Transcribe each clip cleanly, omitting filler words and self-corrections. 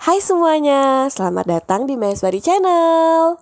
Hai semuanya, selamat datang di Maheswari Channel.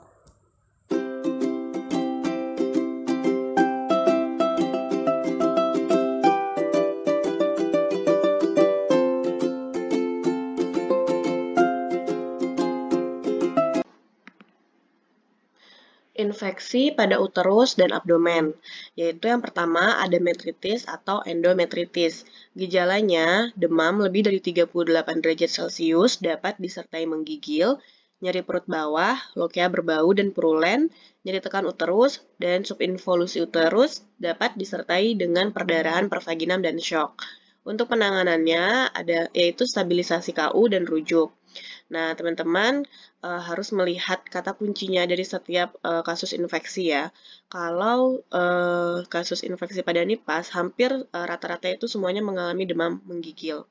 Infeksi pada uterus dan abdomen, yaitu yang pertama ada metritis atau endometritis. Gejalanya, demam lebih dari 38 derajat Celcius dapat disertai menggigil, nyeri perut bawah, lokea berbau dan purulen, nyeri tekan uterus, dan subinvolusi uterus dapat disertai dengan perdarahan pervaginam dan shock. Untuk penanganannya ada yaitu stabilisasi KU dan rujuk. Nah, teman-teman harus melihat kata kuncinya dari setiap kasus infeksi ya. Kalau kasus infeksi pada nipah, hampir rata-rata itu semuanya mengalami demam menggigil.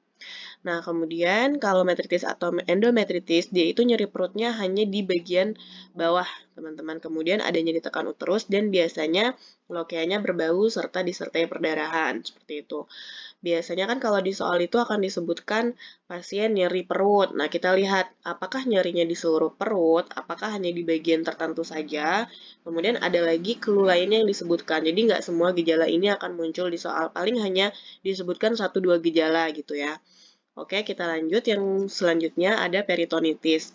Nah, kemudian kalau metritis atau endometritis, dia itu nyeri perutnya hanya di bagian bawah, teman-teman. Kemudian ada nyeri tekan uterus dan biasanya lokeanya berbau serta disertai perdarahan, seperti itu. Biasanya kan kalau di soal itu akan disebutkan pasien nyeri perut. Nah, kita lihat apakah nyerinya di seluruh perut, apakah hanya di bagian tertentu saja. Kemudian ada lagi clue lainnya yang disebutkan. Jadi nggak semua gejala ini akan muncul di soal. Paling hanya disebutkan 1-2 gejala gitu ya. Oke, kita lanjut. Yang selanjutnya ada peritonitis.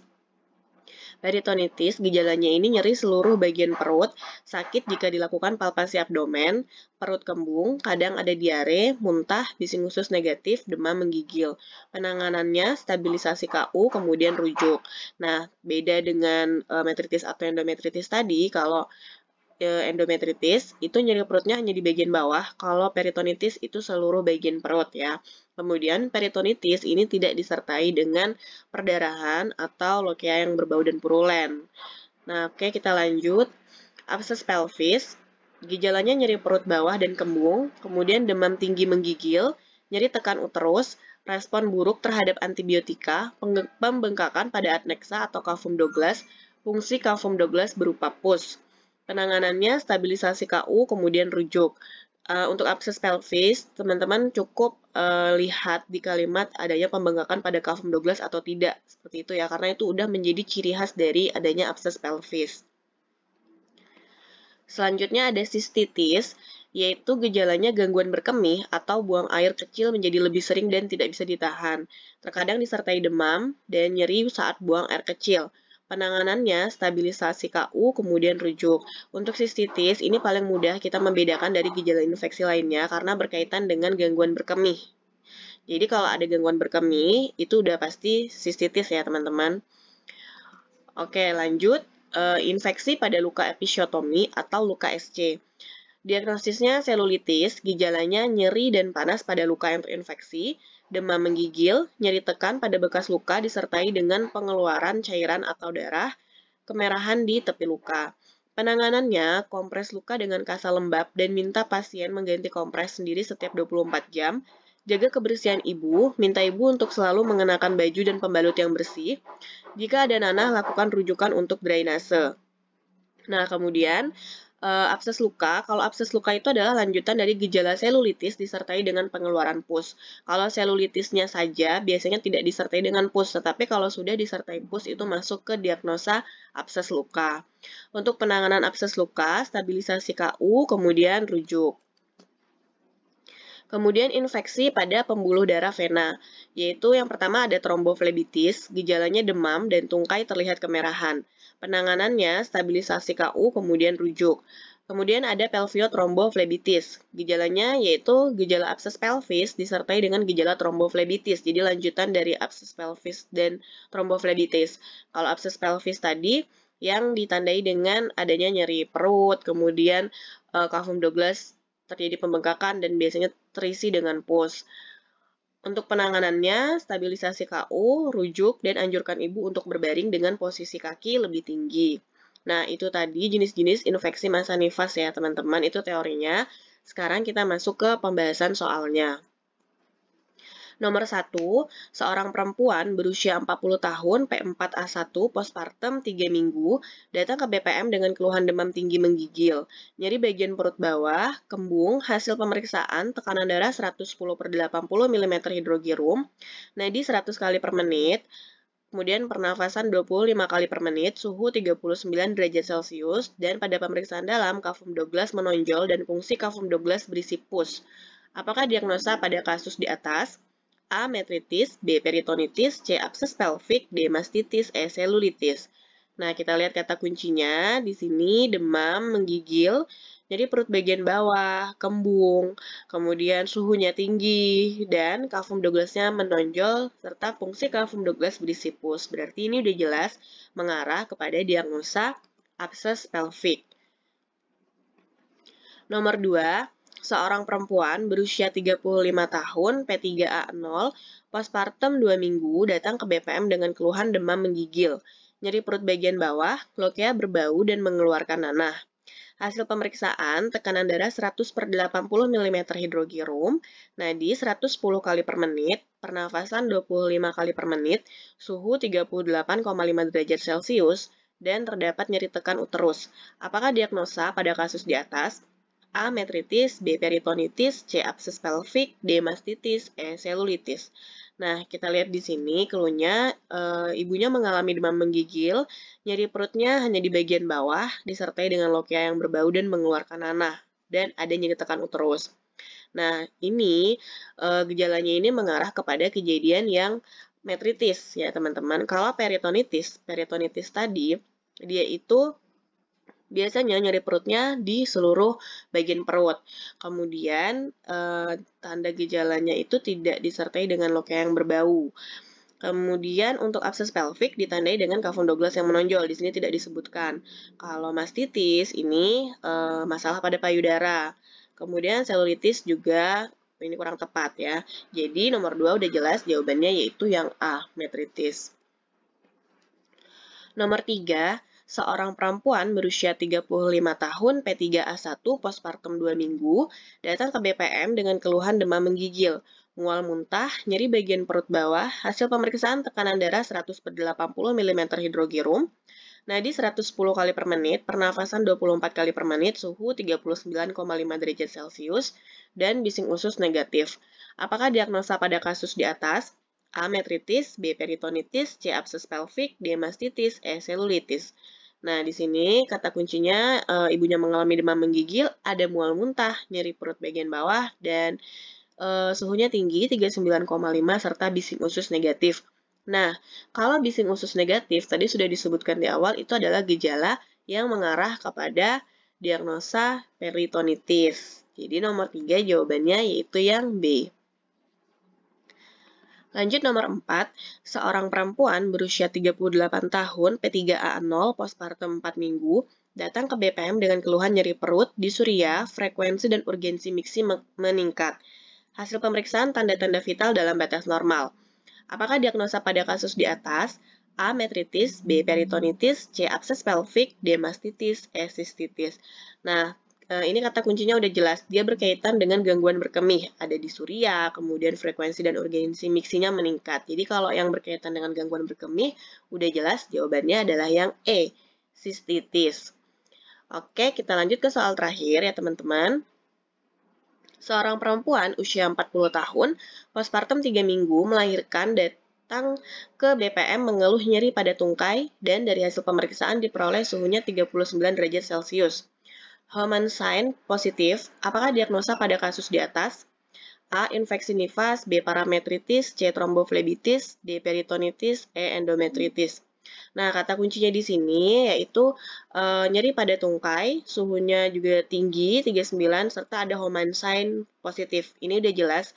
Peritonitis, gejalanya ini nyeri seluruh bagian perut, sakit jika dilakukan palpasi abdomen, perut kembung, kadang ada diare, muntah, bising usus negatif, demam menggigil. Penanganannya stabilisasi KU, kemudian rujuk. Nah, beda dengan metritis atau endometritis tadi, kalau endometritis itu nyeri perutnya hanya di bagian bawah, kalau peritonitis itu seluruh bagian perut ya. Kemudian peritonitis ini tidak disertai dengan perdarahan atau lokea yang berbau dan purulen. Nah, oke kita lanjut. Abses pelvis, gejalanya nyeri perut bawah dan kembung, kemudian demam tinggi menggigil, nyeri tekan uterus, respon buruk terhadap antibiotika, pembengkakan pada adnexa atau cavum Douglas, fungsi cavum Douglas berupa pus. Penanganannya stabilisasi KU, kemudian rujuk. Untuk abses pelvis, teman-teman cukup lihat di kalimat adanya pembengkakan pada cavum Douglas atau tidak. Seperti itu ya, karena itu udah menjadi ciri khas dari adanya abses pelvis. Selanjutnya ada sistitis, yaitu gejalanya gangguan berkemih atau buang air kecil menjadi lebih sering dan tidak bisa ditahan. Terkadang disertai demam dan nyeri saat buang air kecil. Penanganannya stabilisasi KU kemudian rujuk. Untuk sistitis ini paling mudah kita membedakan dari gejala infeksi lainnya karena berkaitan dengan gangguan berkemih. Jadi kalau ada gangguan berkemih itu udah pasti sistitis ya teman-teman. Oke lanjut, infeksi pada luka episiotomi atau luka SC. Diagnosisnya selulitis, gejalanya nyeri dan panas pada luka yang terinfeksi, demam menggigil, nyeri tekan pada bekas luka disertai dengan pengeluaran cairan atau darah, kemerahan di tepi luka. Penanganannya, kompres luka dengan kasa lembab dan minta pasien mengganti kompres sendiri setiap 24 jam. Jaga kebersihan ibu, minta ibu untuk selalu mengenakan baju dan pembalut yang bersih. Jika ada nanah, lakukan rujukan untuk drainase. Nah, kemudian abses luka, kalau abses luka itu adalah lanjutan dari gejala selulitis disertai dengan pengeluaran pus. Kalau selulitisnya saja biasanya tidak disertai dengan pus, tetapi kalau sudah disertai pus itu masuk ke diagnosa abses luka. Untuk penanganan abses luka, stabilisasi KU, kemudian rujuk. Kemudian infeksi pada pembuluh darah vena, yaitu yang pertama ada tromboflebitis, gejalanya demam dan tungkai terlihat kemerahan. Penanganannya stabilisasi KU kemudian rujuk. Kemudian ada pelviotromboflebitis. Gejalanya yaitu gejala abses pelvis disertai dengan gejala tromboflebitis. Jadi lanjutan dari abses pelvis dan tromboflebitis. Kalau abses pelvis tadi yang ditandai dengan adanya nyeri perut, kemudian cavum Douglas terjadi pembengkakan dan biasanya terisi dengan pus. Untuk penanganannya, stabilisasi KU, rujuk, dan anjurkan ibu untuk berbaring dengan posisi kaki lebih tinggi. Nah, itu tadi jenis-jenis infeksi masa nifas ya, teman-teman. Itu teorinya. Sekarang kita masuk ke pembahasan soalnya. Nomor 1, seorang perempuan berusia 40 tahun, P4A1, postpartum 3 minggu, datang ke BPM dengan keluhan demam tinggi menggigil, nyeri bagian perut bawah, kembung, hasil pemeriksaan, tekanan darah 110/80 mm hidrogirum, nadi 100 kali per menit, kemudian pernafasan 25 kali per menit, suhu 39 derajat Celcius, dan pada pemeriksaan dalam, kafum Douglas menonjol dan fungsi kafum Douglas berisi pus. Apakah diagnosa pada kasus di atas? A. Metritis, B. Peritonitis, C. Abses pelvik, D. Mastitis, E. Selulitis. Nah, kita lihat kata kuncinya di sini demam, menggigil, jadi perut bagian bawah, kembung, kemudian suhunya tinggi, dan kafum Douglasnya menonjol, serta fungsi kafum Douglas berisi pus. Berarti ini udah jelas mengarah kepada diagnosa abses pelvik. Nomor 2, seorang perempuan berusia 35 tahun, P3A0, postpartum 2 minggu, datang ke BPM dengan keluhan demam menggigil, nyeri perut bagian bawah, lokea berbau, dan mengeluarkan nanah. Hasil pemeriksaan, tekanan darah 100 per 80 mm hidrogirum, nadi 110 kali per menit, pernafasan 25 kali per menit, suhu 38,5 derajat Celcius, dan terdapat nyeri tekan uterus. Apakah diagnosa pada kasus di atas? A. Metritis, B. Peritonitis, C. Abses pelvik, D. Mastitis, E. Selulitis. Nah, kita lihat di sini keluhnya ibunya mengalami demam menggigil, nyeri perutnya hanya di bagian bawah, disertai dengan lokea yang berbau dan mengeluarkan nanah, dan ada nyeri tekan uterus. Nah, ini gejalanya ini mengarah kepada kejadian yang metritis ya teman-teman. Kalau peritonitis tadi, dia itu biasanya nyeri perutnya di seluruh bagian perut. Kemudian tanda gejalanya itu tidak disertai dengan lokea yang berbau. Kemudian untuk abses pelvik ditandai dengan kafum Douglas yang menonjol. Di sini tidak disebutkan. Kalau mastitis ini masalah pada payudara. Kemudian selulitis juga ini kurang tepat ya. Jadi nomor 2 udah jelas jawabannya yaitu yang A, metritis. Nomor 3, seorang perempuan berusia 35 tahun, P3A1, postpartum 2 minggu, datang ke BPM dengan keluhan demam menggigil, mual muntah, nyeri bagian perut bawah, hasil pemeriksaan tekanan darah 100 per 80 mm hidrogirum, nadi 110 kali per menit, pernafasan 24 kali per menit, suhu 39,5 derajat Celcius, dan bising usus negatif. Apakah diagnosa pada kasus di atas? A. Metritis, B. Peritonitis, C. Abses pelvik, D. Mastitis, E. Selulitis. Nah, di sini kata kuncinya ibunya mengalami demam menggigil, ada mual muntah, nyeri perut bagian bawah, dan suhunya tinggi 39,5 serta bising usus negatif. Nah, kalau bising usus negatif tadi sudah disebutkan di awal itu adalah gejala yang mengarah kepada diagnosa peritonitis. Jadi nomor 3 jawabannya yaitu yang B. Lanjut nomor 4, seorang perempuan berusia 38 tahun, P3A0, postpartum 4 minggu, datang ke BPM dengan keluhan nyeri perut, disuria, frekuensi dan urgensi miksi meningkat. Hasil pemeriksaan tanda-tanda vital dalam batas normal. Apakah diagnosa pada kasus di atas? A. Metritis, B. Peritonitis, C. Abses pelvik, D. Mastitis, E. Sistitis. Nah, ini kata kuncinya udah jelas. Dia berkaitan dengan gangguan berkemih. Ada disuria, kemudian frekuensi dan urgensi miksinya meningkat. Jadi kalau yang berkaitan dengan gangguan berkemih, udah jelas jawabannya adalah yang E. Sistitis. Oke, kita lanjut ke soal terakhir ya teman-teman. Seorang perempuan usia 40 tahun, postpartum 3 minggu, melahirkan datang ke BPM mengeluh nyeri pada tungkai dan dari hasil pemeriksaan diperoleh suhunya 39 derajat Celcius. Homan sign positif, apakah diagnosa pada kasus di atas? A. Infeksi nifas, B. Parametritis, C. Tromboflebitis, D. Peritonitis, E. Endometritis. Nah, kata kuncinya di sini yaitu nyeri pada tungkai, suhunya juga tinggi 39 serta ada Homan sign positif. Ini udah jelas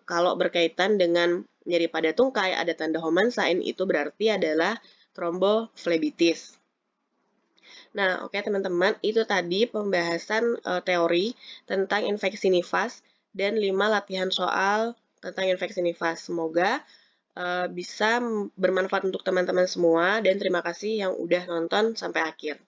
kalau berkaitan dengan nyeri pada tungkai ada tanda Homan sign itu berarti adalah tromboflebitis. Nah, oke teman-teman, itu tadi pembahasan teori tentang infeksi nifas dan 5 latihan soal tentang infeksi nifas. Semoga bisa bermanfaat untuk teman-teman semua dan terima kasih yang udah nonton sampai akhir.